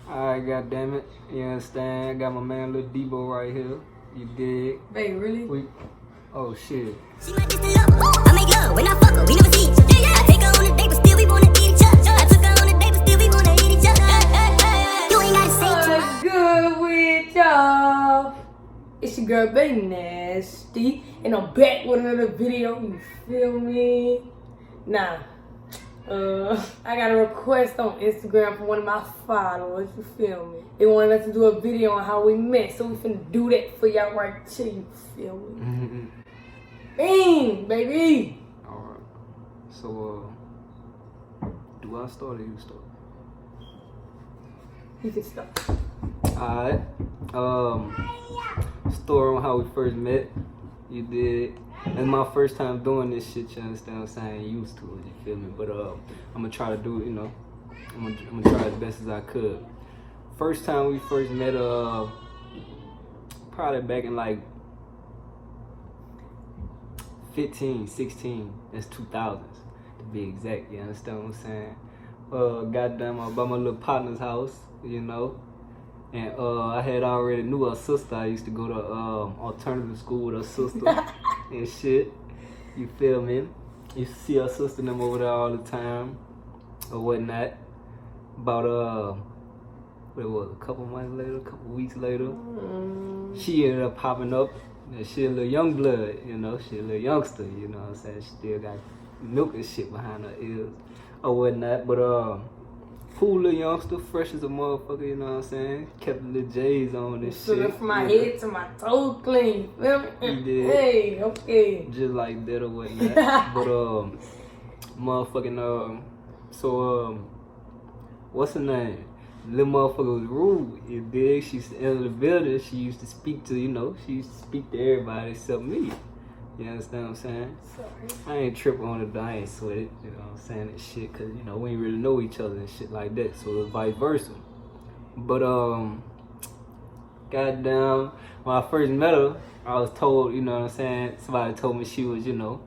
Alright, goddamn it. You understand? I got my man Lil Debo right here. You dig? Babe, really? Oh shit. She might just love. I make love when I fuck her. We never see each other. I take her on a date, but still we wanna eat each other. I took her on a date, but still we wanna eat each other. You ain't gotta say too much. What's good with y'all? It's your girl BayyMfNastyy, and I'm back with another video. You feel me? Nah. I got a request on Instagram from one of my followers, you feel me? They wanted us to do a video on how we met, so we finna do that for y'all right here, you feel me? Bing, baby! Alright. So, do I start or you start? You can start. Alright. Story on how we first met. You did. It's my first time doing this shit, you understand what I'm saying? Used to it, you feel me? But I'm gonna try to do it, you know. I'm gonna try as best as I could. First time we first met, probably back in like 15, 16, that's 2000s to be exact, you understand what I'm saying? Goddamn, I was by my little partner's house, you know. And I had already knew her sister. I used to go to alternative school with her sister and shit. You feel me? You see her sister and them over there all the time or whatnot. About what it was, a couple months later, a couple weeks later, she ended up popping up. She a little young blood, you know. She a little youngster, you know what I'm saying? She still got milk and shit behind her ears or whatnot. But cool little youngster, fresh as a motherfucker, you know what I'm saying? Kept the little J's on and shit. From my head to my toe clean, feel me? You did. Hey, okay. Just like that or whatnot. But motherfucking what's her name? Little motherfucker was rude, you dig? She used to enter the building, she used to speak to, you know, she used to speak to everybody except me. You understand what I'm saying? Sorry. I ain't tripping on it, I ain't sweat it, you know what I'm saying, and shit, cause, you know, we ain't really know each other and shit like that, so it's vice versa. But, goddamn, when I first met her, I was told, you know what I'm saying, somebody told me she was, you know,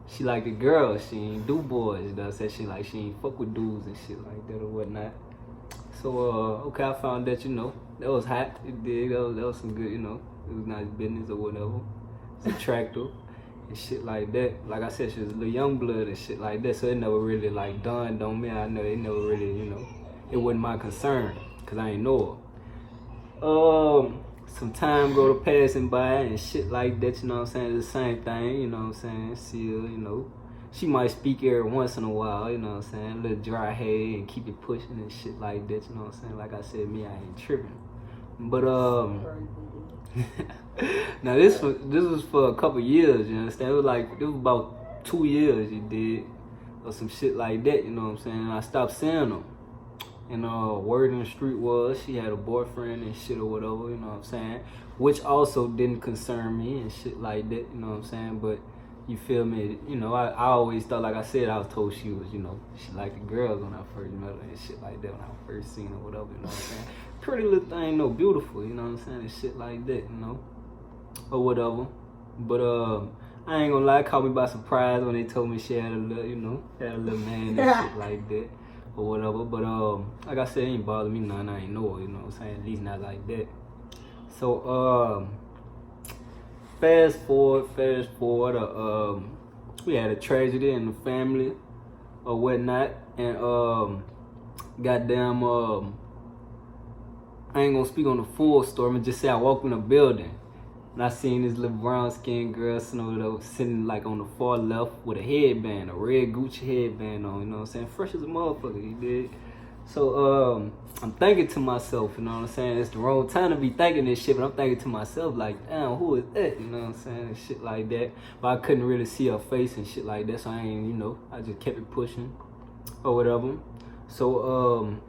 she like a girl, she ain't do boys, you know what I'm saying, she ain't fuck with dudes and shit like that or whatnot. So, okay, I found that, you know, that was hot, it did, that was some good, you know, it was nice business or whatever. It's attractive and shit like that. Like I said, she was a little young blood and shit like that, so it never really like dawned on me. I know it never really, you know, it wasn't my concern, cause I ain't know her. Some time go to passing by and shit like that, you know what I'm saying, it's the same thing, you know what I'm saying, still, you know. She might speak every once in a while, you know what I'm saying, a little dry hay and keep it pushing and shit like that, you know what I'm saying. Like I said, me, I ain't tripping. But now this was for a couple years, you understand? It was about 2 years, you did, or some shit like that, you know what I'm saying? And I stopped seeing them. And word in the street was she had a boyfriend and shit or whatever, you know what I'm saying? Which also didn't concern me and shit like that, you know what I'm saying? But you feel me? You know, I always thought, like I said, I was told she was, you know, she liked the girls when I first met her and shit like that, when I first seen her, whatever, you know what I'm saying? Pretty little thing, no, beautiful, you know what I'm saying, and shit like that, you know, or whatever. But I ain't gonna lie, it caught me by surprise when they told me she had a little, you know, had a little man and shit like that, or whatever. But like I said, it ain't bother me none. I ain't know her, you know what I'm saying, at least not like that. So fast forward, we had a tragedy in the family or whatnot, and goddamn, I ain't gonna speak on the full story, I'm gonna just say I walked in a building and I seen this little brown skinned girl sitting like on the far left with a headband, a red Gucci headband on, you know what I'm saying, fresh as a motherfucker, you dig? So I'm thinking to myself, you know what I'm saying, it's the wrong time to be thinking this shit, but I'm thinking to myself like, damn, who is that, you know what I'm saying, and shit like that. But I couldn't really see her face and shit like that, so I ain't, you know, I just kept it pushing or whatever. So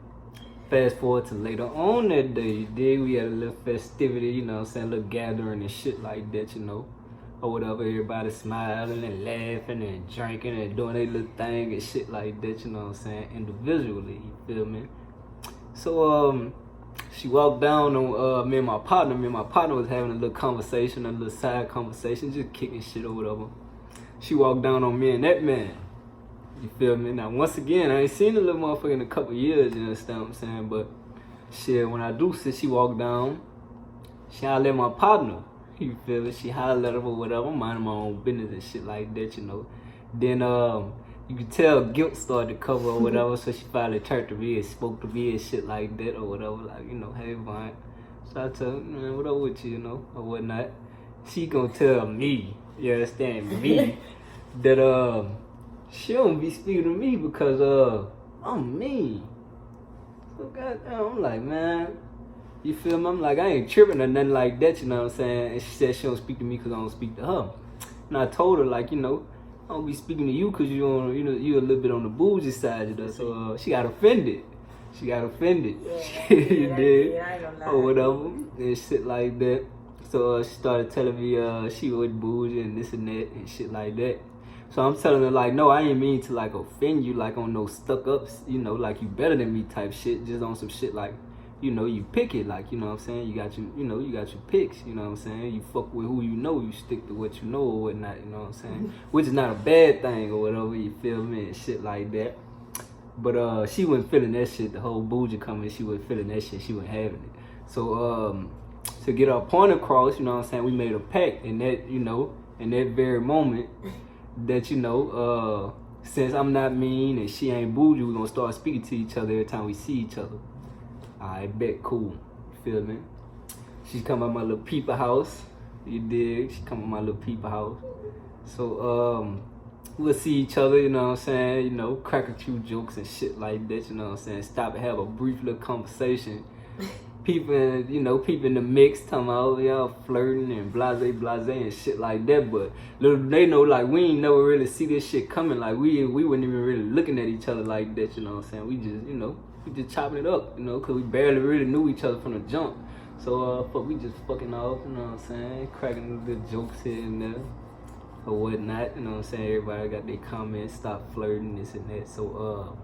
fast forward to later on that day, you dig, we had a little festivity, you know what I'm saying, a little gathering and shit like that, you know, or whatever, everybody smiling and laughing and drinking and doing their little thing and shit like that, you know what I'm saying, individually, you feel me? So she walked down on me and my partner was having a little conversation, a little side conversation, just kicking shit or whatever. She walked down on me and that man. You feel me? Now, once again, I ain't seen the little motherfucker in a couple years, you understand what I'm saying? But shit, when I do see she walk down, she holler at my partner. You feel me? She holler at her or whatever. I'm minding my own business and shit like that, you know. Then you can tell guilt started to cover or whatever, so she finally turned to me and spoke to me and shit like that or whatever, like, you know, hey, Vine. So I tell her, man, what up with you, you know, or whatnot. She gonna tell me, you understand me, that she don't be speaking to me because I'm mean. So goddamn, I'm like, man, you feel me? I'm like, I ain't tripping or nothing like that, you know what I'm saying? And she said she don't speak to me because I don't speak to her. And I told her, like, you know, I don't be speaking to you because you don't, you know, you a little bit on the bougie side of that. So she got offended. She got offended. Yeah, You did, I ain't gonna lie. or whatever, and shit like that. So she started telling me she was bougie and this and that and shit like that. So I'm telling her, like, no, I ain't mean to, like, offend you, like, on no stuck-ups, you know, like, you better than me type shit, just on some shit, like, you know, you pick it, like, you know what I'm saying, you got your picks, you know what I'm saying, you fuck with who you know, you stick to what you know or whatnot, you know what I'm saying, which is not a bad thing or whatever, you feel me, and shit like that. But she wasn't feeling that shit, the whole bougie coming, she wasn't feeling that shit, she wasn't having it. So, to get our point across, you know what I'm saying, we made a pact in that, you know, in that very moment, that, you know, since I'm not mean and she ain't bougie, we're gonna start speaking to each other every time we see each other. I bet, cool. You feel me? She come at my little peeper house. You dig? She come at my little peeper house. So, we'll see each other, you know what I'm saying? You know, crack a few jokes and shit like that, you know what I'm saying? Stop and have a brief little conversation. People in the mix talking about y'all flirting and blase and shit like that, but little they know, like, we ain't never really see this shit coming, like we wasn't even really looking at each other like that, you know what I'm saying? We just, you know, we just chopping it up, you know, cause we barely really knew each other from the jump. So we just fucking off, you know what I'm saying? Cracking little jokes here and there or whatnot, you know what I'm saying? Everybody got their comments, stop flirting, this and that. So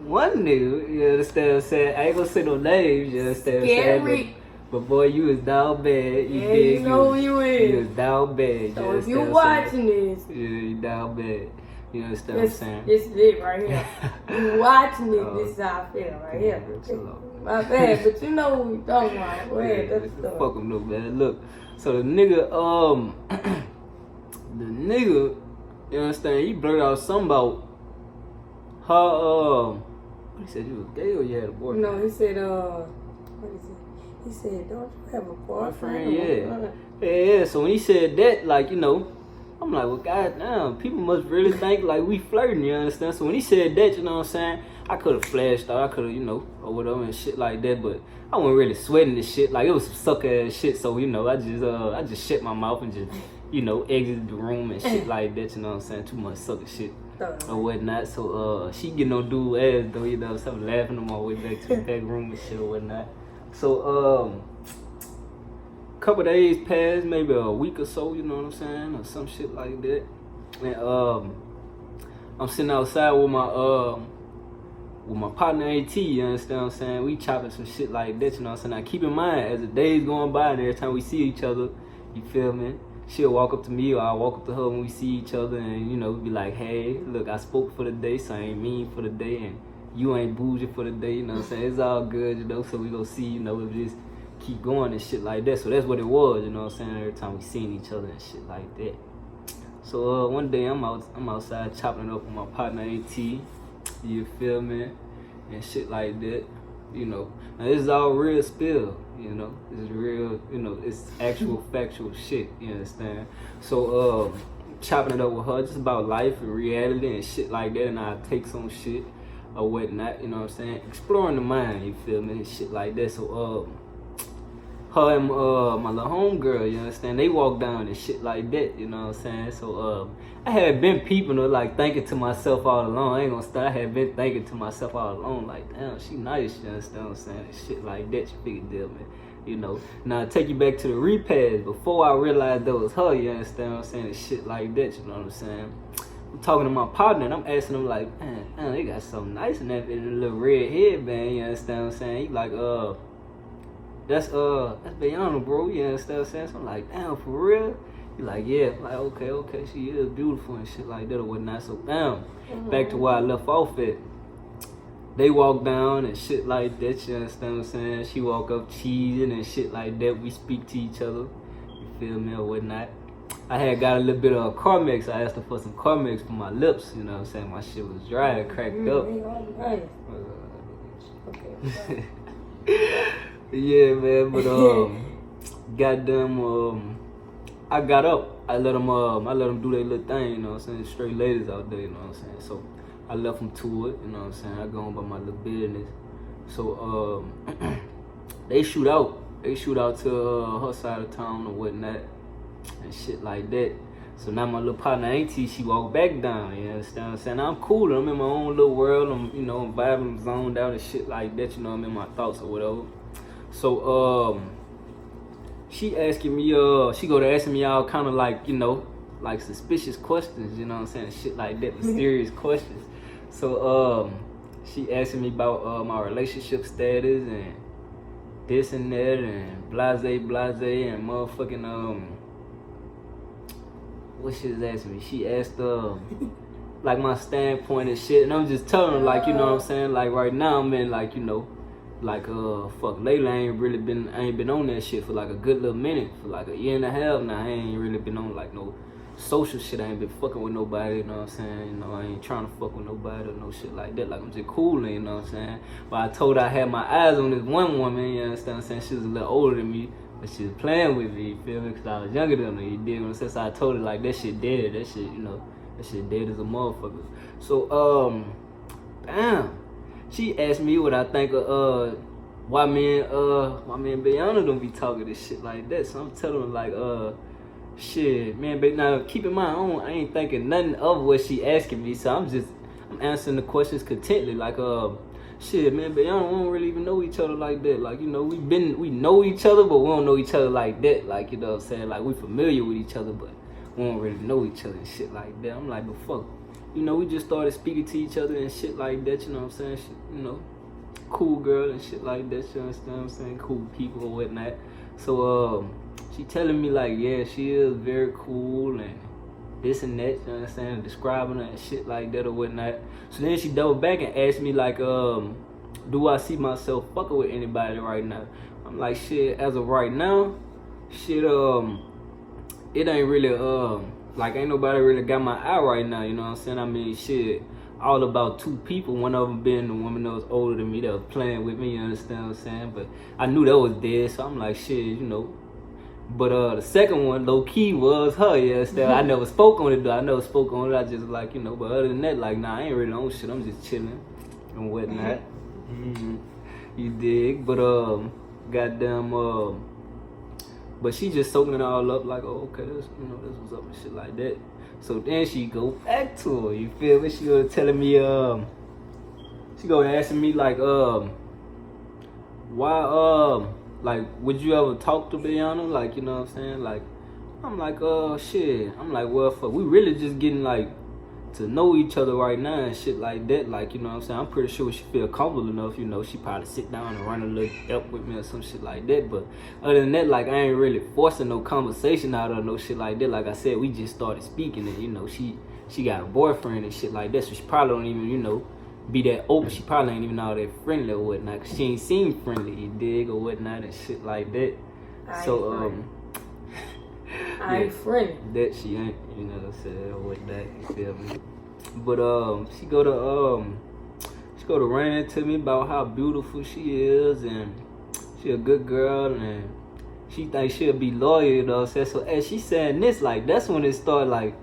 one nigga, you understand what I'm saying? I ain't gonna say no names, you understand what I'm saying? But boy, you was down bad. You dig? You know who you is. You was down bad. So if you watching this, yeah, you down bad. You understand what I'm saying? This is it right here. You watching it, this is how I feel right here. My bad, but you know what we talking about. Go ahead, that's the story. Fuck him, no, man. Look, so the nigga, you understand? He blurted out something about her, he said you was gay or you had a boyfriend? No, he said, what is it? He said, don't you have a boyfriend? Yeah. So when he said that, like, you know, I'm like, well, goddamn, people must really think like we flirting, you understand? So when he said that, you know what I'm saying, I could have flashed out, I could have, you know, or whatever and shit like that, but I wasn't really sweating this shit. Like, it was some sucker ass shit, so, you know, I just shut my mouth and just, you know, exited the room and shit like that, you know what I'm saying? Too much sucker shit or whatnot. So she getting no dude ass though, you know, so I'm laughing on my way back to the back room and shit or whatnot. So couple days passed, maybe a week or so, you know what I'm saying, or some shit like that. And I'm sitting outside with my partner AT, you understand what I'm saying? We chopping some shit like that, you know what I'm saying? Now keep in mind, as the days going by and every time we see each other, you feel me? She'll walk up to me or I'll walk up to her when we see each other and, you know, be like, hey, look, I spoke for the day, so I ain't mean for the day, and you ain't bougie for the day, you know what I'm saying? It's all good, you know, so we gonna see, you know, if this keep going and shit like that. So that's what it was, you know what I'm saying? Every time we seen each other and shit like that. So one day I'm outside chopping it up with my partner AT, you feel me? And shit like that, you know. Now this is all real spill, you know. This is real, you know, it's actual factual shit, you understand? So chopping it up with her just about life and reality and shit like that, and I take some shit or whatnot, you know what I'm saying? Exploring the mind, you feel me? And shit like that. So her and my little homegirl, you understand, they walk down and shit like that, you know what I'm saying? So I had been peeping her, like thinking to myself all along, I ain't gonna start, I had been thinking to myself all along, like, damn, she nice, you understand what I'm saying? And shit like that, you figure deal, man, you know. Now I take you back to the repast, before I realized that was her, you understand what I'm saying? And shit like that, you know what I'm saying? I'm talking to my partner and I'm asking him like, man, they got something nice in that little red headband, you understand what I'm saying? He like, that's Bayyahfreak, bro, you understand what I'm saying? So I'm like, damn, for real? He like, yeah. I'm like, okay, she is beautiful and shit like that or whatnot. So damn, back to where I left off at. they walk down and shit like that, you understand what I'm saying? She walk up cheesing and shit like that. We speak to each other, you feel me, or whatnot. I had got a little bit of Carmex. I asked her for some Carmex for my lips, you know what I'm saying? My shit was dry and cracked up. Okay. Yeah, man, but goddamn, I got up. I let them do their little thing, you know what I'm saying? Straight ladies out there, you know what I'm saying? So I left them to it, you know what I'm saying? I go on by my little business. So they shoot out. They shoot out to her side of town or whatnot and shit like that. So now my little partner Auntie, she walked back down, you understand what I'm saying? I'm cool, I'm in my own little world, I'm, you know, vibing, zoned out and shit like that, you know, I'm in my thoughts or whatever. So, she asking me, she go to asking me all kind of like, you know, like suspicious questions, you know what I'm saying? Shit like that, mysterious questions. So, she asking me about my relationship status and this and that and blase and motherfucking, what she was asking me? She asked, like my standpoint and shit, and I'm just telling her, like, you know what I'm saying? Like right now, I'm in, like, you know, like, fuck, lately I ain't been on that shit for like a good little minute, for like a year and a half now. I ain't really been on like no social shit. I ain't been fucking with nobody, you know what I'm saying? You know, I ain't trying to fuck with nobody or no shit like that. Like, I'm just cooling, you know what I'm saying? But I told her I had my eyes on this one woman, you understand what I'm saying? She was a little older than me, but she was playing with me, you feel me? Because I was younger than her, you dig what I'm saying? So I told her, like, that shit dead. That shit, you know, that shit dead as a motherfucker. So, damn. She asked me what I think of, why me and Bayyana don't be talking this shit like that. So I'm telling her, like, shit, man, but now keep in mind, I ain't thinking nothing of what she asking me. So I'm answering the questions contently, like, shit, man, Bayyana, we don't really even know each other like that. Like, you know, we know each other, but we don't know each other like that. Like, you know what I'm saying? Like, we familiar with each other, but we don't really know each other and shit like that. I'm like, but fuck, you know, we just started speaking to each other and shit like that, you know what I'm saying? Shit, you know, cool girl and shit like that, you understand what I'm saying? Cool people or whatnot. So, she telling me, like, yeah, she is very cool and this and that, you understand? Describing her and shit like that or whatnot. So then she doubled back and asked me, like, do I see myself fucking with anybody right now? I'm like, shit, as of right now, shit, it ain't really, like, ain't nobody really got my eye right now, you know what I'm saying? I mean, shit, all about two people, one of them being the woman that was older than me that was playing with me, you understand what I'm saying? But I knew that was dead, so I'm like, shit, you know. But the second one, low key, was her, you understand? I never spoke on it though, I just like, you know, but other than that, like, nah, I ain't really on shit, I'm just chilling and whatnot. You dig? But, goddamn, but she just soaking it all up like, oh, okay, this, you know, this was up and shit like that. So then she go back to her, you feel me? She was telling me, she go asking me like, why, like, would you ever talk to Bayyana? Like, you know what I'm saying? Like, I'm like, shit. I'm like, well, fuck, we really just getting, like, to know each other right now and shit like that. Like, you know what I'm saying? I'm pretty sure she feel comfortable enough, you know, she probably sit down and run a little up with me or some shit like that. But other than that, like, I ain't really forcing no conversation out of no shit like that. Like I said, we just started speaking and, you know, she got a boyfriend and shit like that. So she probably don't even, you know, be that open. She probably ain't even all that friendly or whatnot. Cause she ain't seem friendly, you dig, or whatnot and shit like that. I ain't friendly. That she ain't, you know what I'm saying, or whatnot, you feel me? But she go to rant to me about how beautiful she is and she a good girl and she thinks she'll be loyal, you know what I'm saying? So as she saying this, like, that's when it started, like,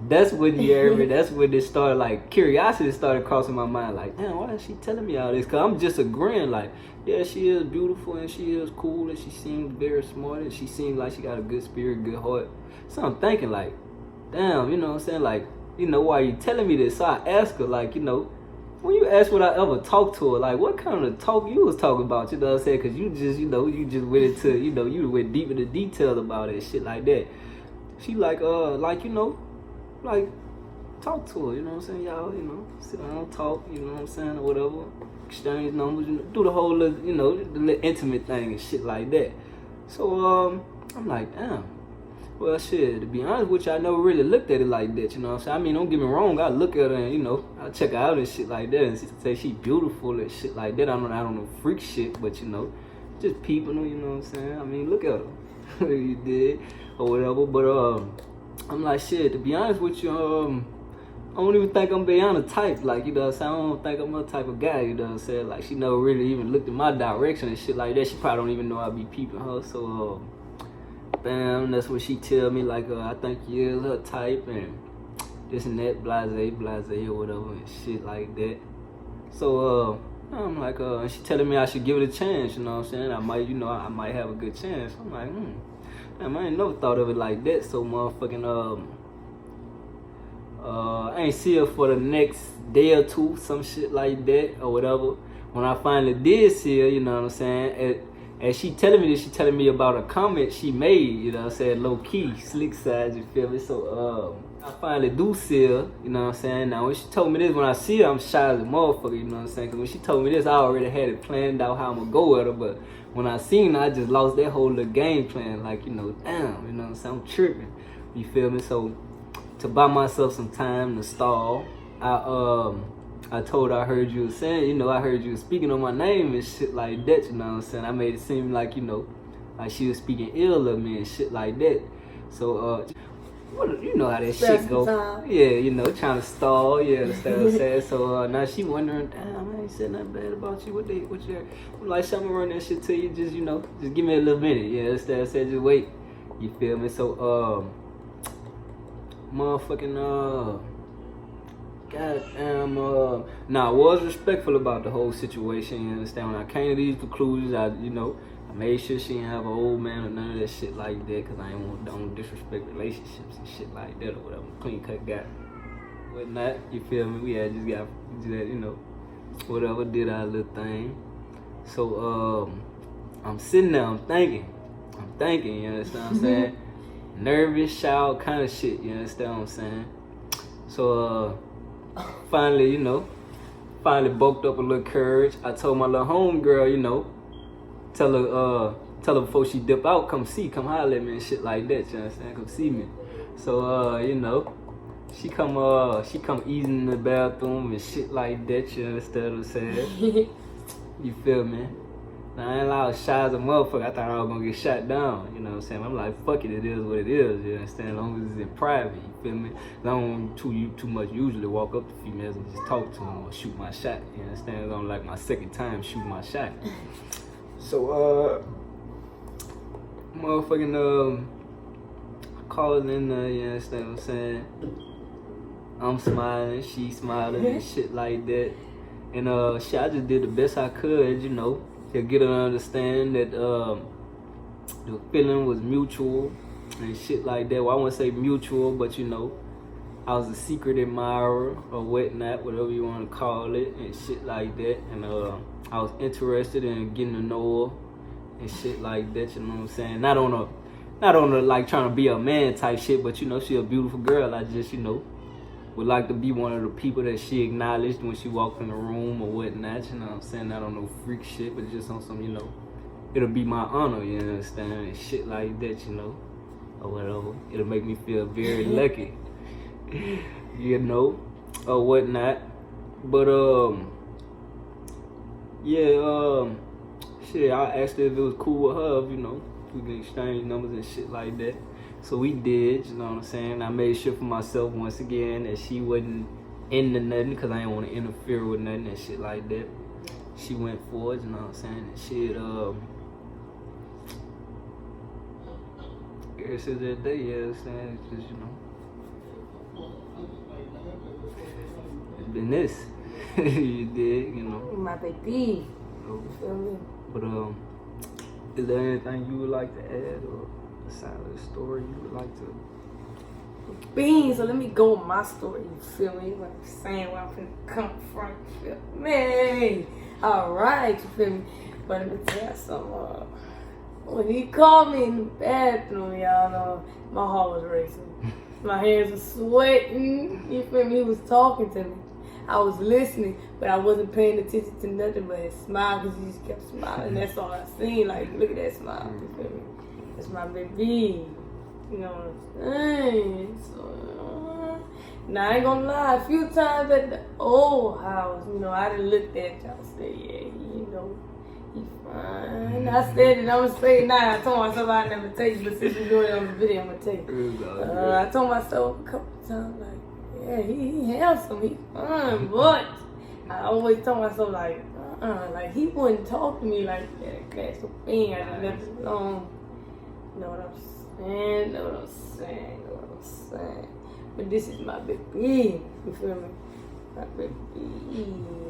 that's when it started, like, curiosity started crossing my mind, like, damn, why is she telling me all this? Cause I'm just agreeing, like, yeah, she is beautiful and she is cool and she seems very smart and she seems like she got a good spirit, good heart. So I'm thinking, like, damn, you know what I'm saying? Like, you know, why you telling me this? So I asked her, like, you know, when you asked would I ever talk to her, like, what kind of talk you was talking about, you know what I'm saying? Cause you just, you know, you just went into, you know, you went deep into detail about it, shit like that. She like, you know, like, talk to her, you know what I'm saying? Y'all, you know, sit down, talk, you know what I'm saying, or whatever. Exchange numbers, you know, do the whole little, you know, the little intimate thing and shit like that. So, I'm like, damn. Well, shit, to be honest with you, I never really looked at it like that, you know what I'm saying? I mean, don't get me wrong, I look at her and, you know, I check her out and shit like that and say she beautiful and shit like that. I don't know freak shit, but, you know, just people, you know what I'm saying? I mean, look at her. You did, or whatever, but, I'm like, shit, to be honest with you, I don't even think I'm Bayyana type, like, you know what I'm saying? I don't think I'm her type of guy, you know what I'm saying? Like, she never really even looked in my direction and shit like that. She probably don't even know I be peeping her, so, bam, that's what she tell me, like, I think you is her type, and this and that, blase, or whatever, and shit like that. So, I'm like, and she telling me I should give it a chance, you know what I'm saying? I might have a good chance. I'm like, damn, I ain't never thought of it like that, so motherfucking, I ain't see her for the next day or two, some shit like that, or whatever. When I finally did see her, you know what I'm saying? And she telling me this, she telling me about a comment she made, you know what I'm saying, low key, slick side, you feel me? So, I finally do see her, you know what I'm saying? Now, when she told me this, when I see her, I'm shy as a motherfucker, you know what I'm saying? Because when she told me this, I already had it planned out how I'm gonna go with her, but when I seen her, I just lost that whole little game plan, like, you know, damn, you know what I'm saying? I'm tripping, you feel me? So, to buy myself some time to stall, I told her I heard you saying, you know, I heard you speaking on my name and shit like that, you know what I'm saying? I made it seem like, you know, like she was speaking ill of me and shit like that. So, you know how that shit go. Yeah, you know, trying to stall, yeah, understand what I'm saying? So, now she wondering, damn, I ain't said nothing bad about you. What you I'm like, I'm gonna run that shit to you, just, you know, just give me a little minute. Yeah, understand what I'm saying? Just wait. You feel me? So, motherfucking, goddamn, I was respectful about the whole situation, you understand? When I came to these conclusions, I made sure she didn't have an old man or none of that shit like that, because I don't disrespect relationships and shit like that or whatever. Clean cut guy. Whatnot, you feel me? We had just got, you know, whatever, did our little thing. So, I'm sitting there, I'm thinking, you understand what I'm saying? Nervous, shy, kind of shit, you understand what I'm saying? So, finally, you know, bulked up a little courage. I told my little homegirl, you know, tell her before she dip out, come holler at me and shit like that, you understand? Come see me. So, you know, she come easing in the bathroom and shit like that, you understand what I'm saying? You feel me? Now, I ain't allowed shy as a motherfucker. I thought I was gonna get shot down, you know what I'm saying? I'm like, fuck it, it is what it is, you understand? As long as it's in private, you feel me? I don't too much usually walk up to females and just talk to them or shoot my shot, you understand? It's only like my second time shooting my shot. So, motherfucking, calling in there, you understand what I'm saying? I'm smiling, she smiling and shit like that. And, shit, I just did the best I could, you know, to get her to understand that, the feeling was mutual and shit like that. Well, I wouldn't say mutual, but, you know, I was a secret admirer or whatnot, whatever you want to call it, and shit like that. And, I was interested in getting to know her and shit like that, you know what I'm saying? Not on a like trying to be a man type shit, but, you know, she a beautiful girl. I just, you know, would like to be one of the people that she acknowledged when she walked in the room or whatnot, you know what I'm saying? Not on no freak shit, but just on some, you know, it'll be my honor, you understand? And shit like that, you know, or whatever. It'll make me feel very lucky, you know, or whatnot. But, yeah, shit, I asked her if it was cool with her, you know, we can exchange numbers and shit like that. So we did, you know what I'm saying? I made sure for myself once again that she wasn't into nothing, because I didn't want to interfere with nothing and shit like that. She went forward, you know what I'm saying? And shit, ever since that day, you know what I'm saying? It's just, you know, it's been this. You did, you know. My baby. You feel me? But, is there anything you would like to add, or a silent story you would like to? Beans, so let me go with my story, you feel me? What I'm saying, where I'm finna come from, you feel me? Alright, you feel me? But let me tell you something, when he called me in the bathroom, y'all know, my heart was racing. My hands were sweating, you feel me? He was talking to me. I was listening, but I wasn't paying attention to nothing but his smile, because he just kept smiling. That's all I seen. Like, look at that smile, you feel me? That's my baby. You know what I'm saying? So, now I ain't gonna lie, a few times at the old house, you know, I done looked at y'all and said, yeah, you know, he fine. I said it, I'm gonna say it now. I told myself I'd never tell you, but since you're doing it on the video, I'm gonna tell you. I told myself a couple times, like, yeah, he handsome, he fine, but I always told myself, like, like he wouldn't talk to me like that. That's the thing, I just left it alone. You know what I'm saying? Know what I'm saying? Know what I'm saying? But this is my baby. You feel me? My baby.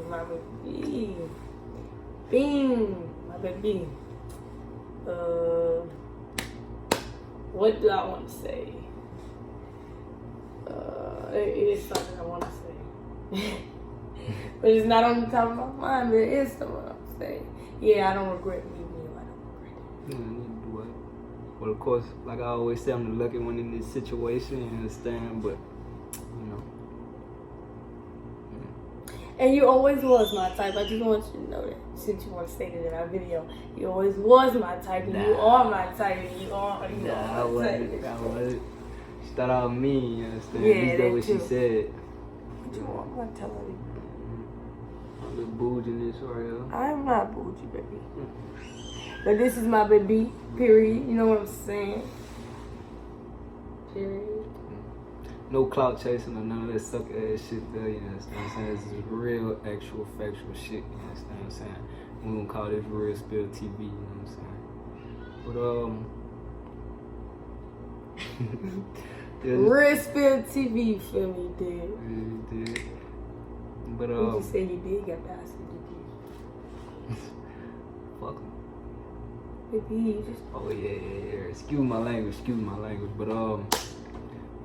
My baby. Bing. My baby. What do I want to say? It is something I want to say. But it's not on the top of my mind, but it is something I'm saying. Yeah, I don't regret meeting you. I don't regret it. Well, of course, like I always say, I'm the lucky one in this situation, you understand? But, you know. And you always was my type. I just want you to know that. Since you want to say that in our video, you always was my type, and you are my type, and you are my type. I wasn't. She thought I was mean, you understand? Yeah, At least that's what she said. What you want? I'm going to tell her. I'm a little bougie in this right here. I'm not bougie, baby. But this is my baby, period. You know what I'm saying? Period. No clout chasing or none of that sucker ass shit there, you understand what I'm saying? This is real, actual, factual shit, you understand what I'm saying? We're gonna call this Real Spill TV, you know what I'm saying? But, Real Spill TV, you feel me, dude? Yeah, you did. But, You just say you did, got that, I said you did. Fuck him. Baby, you just... Oh, yeah. Excuse my language, But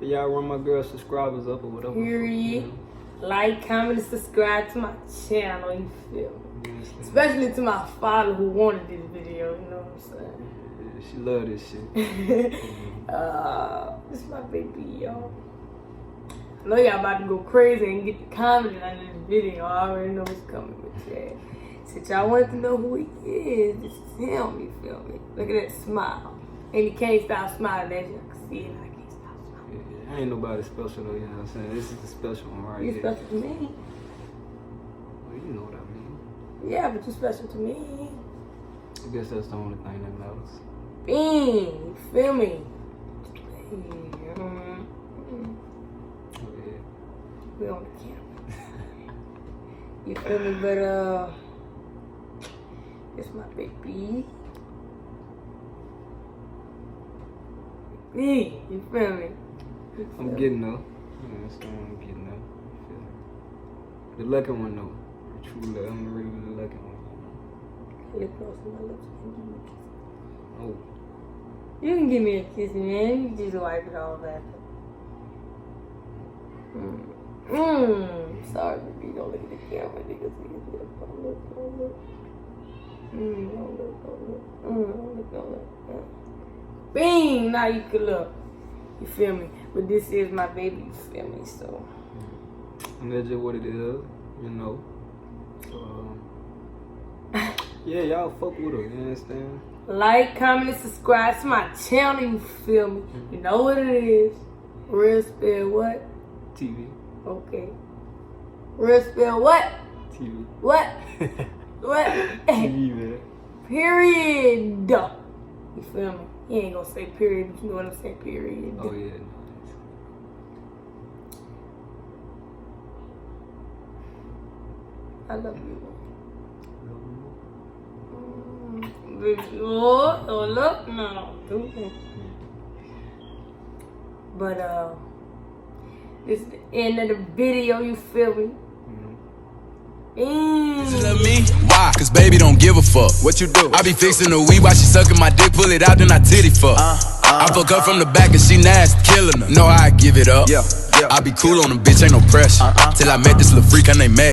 y'all run my girl subscribers up or whatever. Period. Like, comment, and subscribe to my channel, you feel me? Especially to my father who wanted this video, you know what I'm saying? Yeah, she love this shit. This is my baby, y'all. I know y'all about to go crazy and get the comment on this video. I already know what's coming with that. Since y'all want to know who he is, this is him, you feel me? Look at that smile. And he can't stop smiling, as y'all can see it. I can't stop smiling. Yeah, I ain't nobody special though, you know what I'm saying? This is the special one right You here. special to me? Well, you know what I mean. Yeah, but you special to me. I guess that's the only thing that matters. Bing, you feel me? We on the camera. You feel me? But it's my baby. Baby, you feel me? I'm getting though. I'm getting though. The lucky one though. The true love. I'm really the lucky one. Lip close to my lips. Oh. You can give me a kiss, man. You can just wipe it off after. Sorry, baby. Don't look at the camera, nigga. See his lip. Don't look. Don't look. Bing! Now you can look. You feel me? But this is my baby. You feel me? So. And that's just what it is, you know. Yeah, y'all fuck with her, you understand? Like, comment, and subscribe to my channel, you feel me? You know what it is. Real Spill what? TV. Okay. Real Spill what? TV. What? What? TV, man. Period. You feel me? He ain't gonna say period, but you know what I'm saying, period. Oh, yeah. I love you. Oh, look, no. But this is the end of the video, you feel me? You love me? Why? Cause baby don't give a fuck. What you do? I be fixing the weed while she sucking my dick, pull it out, then I titty fuck. I fuck her from the back and she nasty, killing her. Know how I give it up. I be cool on the bitch, ain't no pressure. Till I met this little freak, her name Meg.